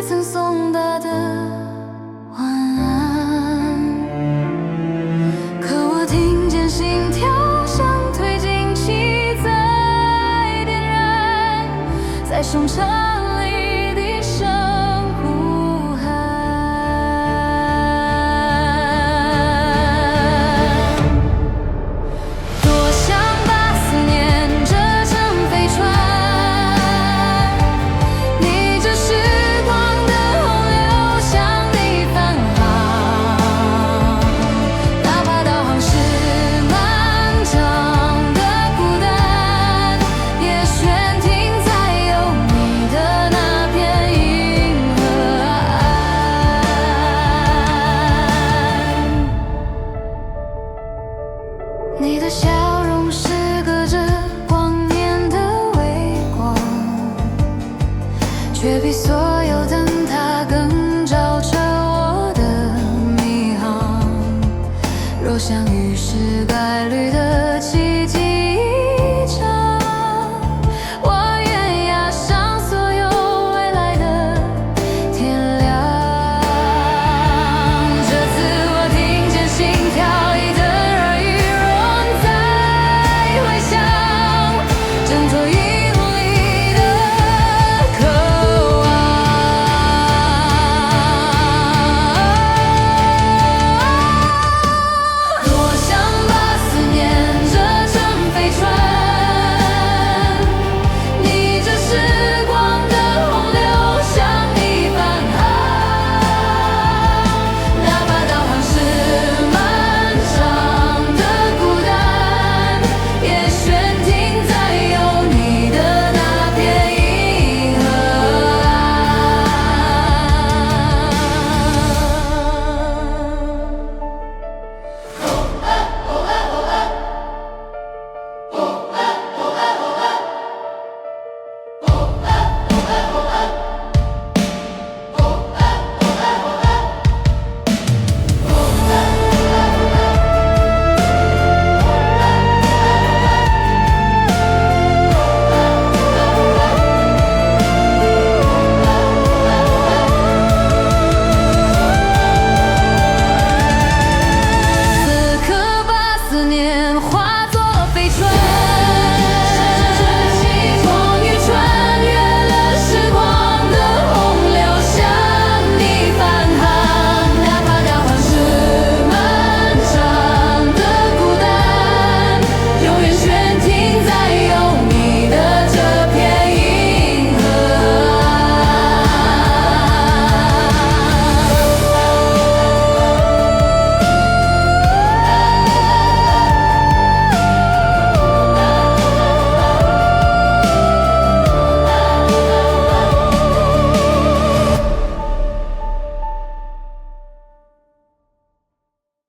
曾送达的晚安。可我听见心跳像推进器在点燃，在胸腔里低声呼喊。多想把思念折成飞船，逆着时光的洪流向你返航。哪怕导航是漫长的孤单，也悬停在有你的那片银河岸。你的笑容是隔着光年的微光，却比所有灯塔更照彻我的迷航。若相遇是概率的